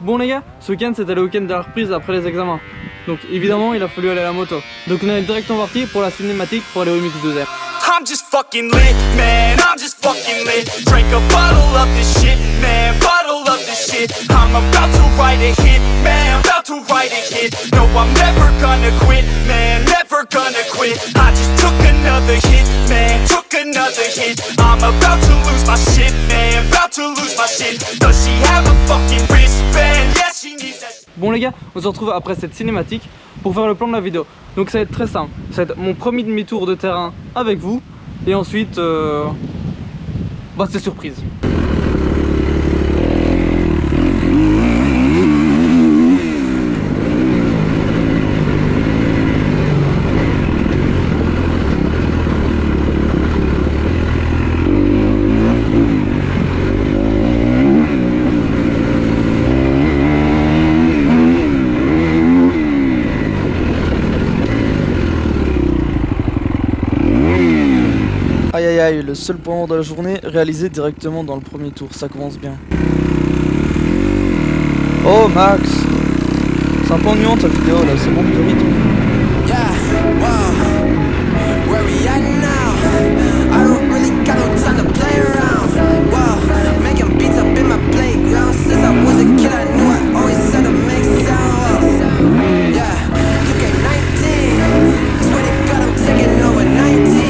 Bon les gars, ce week-end c'était le week-end de la reprise après les examens. Donc évidemment il a fallu aller à la moto. Donc on est directement parti pour la cinématique pour aller au MX2M. I'm just fucking lit, man, I'm just fucking lit. Drink a bottle of this shit, man, bottle of this shit. I'm about to write a hit, man, about to write a hit. No, I'm never gonna quit, man, never gonna quit. I just took another hit, man, took another hit. I'm about to lose my shit, man, about to lose my shit. Does she have a fucking wristband? Yes, she needs that. Bon les gars, on se retrouve après cette cinématique pour faire le plan de la vidéo. Donc ça va être très simple, ça va être mon premier demi-tour de terrain avec vous. Et ensuite, c'est surprise. Aïe aïe aïe, le seul point de la journée réalisé directement dans le premier tour, ça commence bien. Oh Max, c'est un peu ennuyant ta vidéo là, c'est bon de rythme. Yeah, wow, where we at now? I don't really got no time to play around. Wow, making beats up in my playground. Since I was a kid I knew I always had to make sound. Yeah, 2K19, swear to God I'm taking over 19.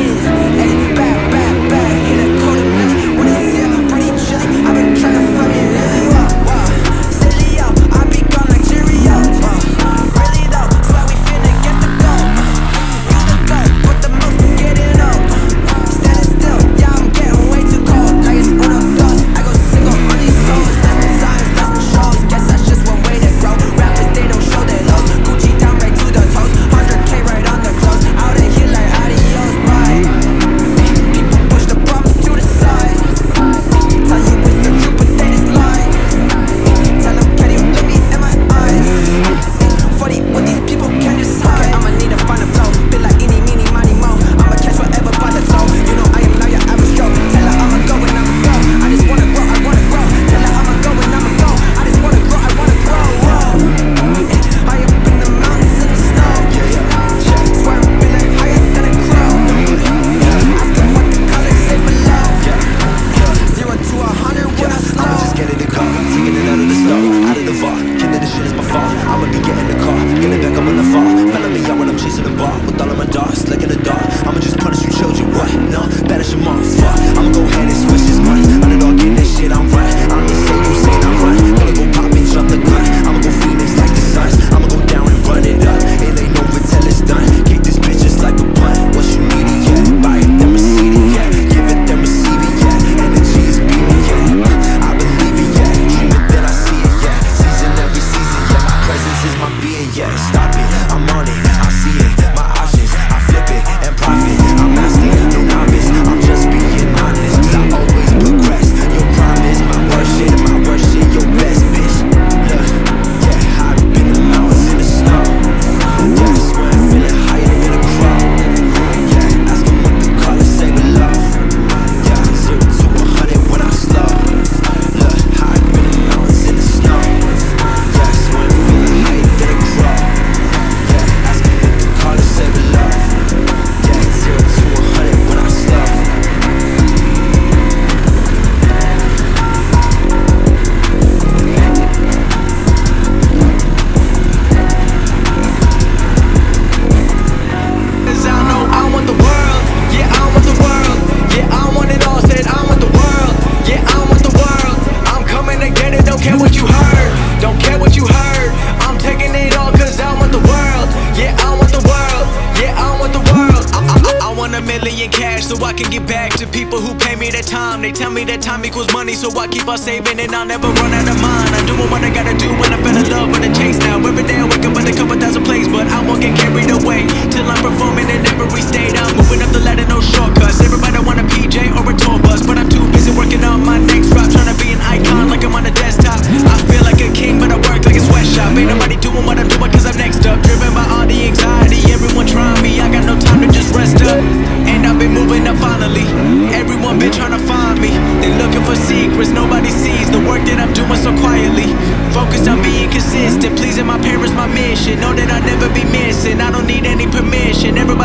So I can give back to people who pay me their time. They tell me that time equals money, so I keep on saving and I'll never run out of mine. I'm doing what I gotta do when I fell in love with the chase now. Every day I wake up in a couple thousand plays, but I won't get carried away till I'm performing in every state. I'm moving up the ladder, no shortcuts. Everybody want a PJ or a tour bus, but I'm too busy working on my next drop, trying to be an icon like I'm on a desktop. I feel like a king, but I work like a sweatshop. Ain't nobody doing what I'm doing cause I'm next up. Driven by all the anxiety, everyone trying me. I got no time to just rest up, and I've been moving up finally. Everyone been trying to find me. They looking for secrets nobody sees. The work that I'm doing so quietly. Focused on consistent. Pleasing my parents, my mission. Know that I'll never be missing. I don't need any permission. Everybody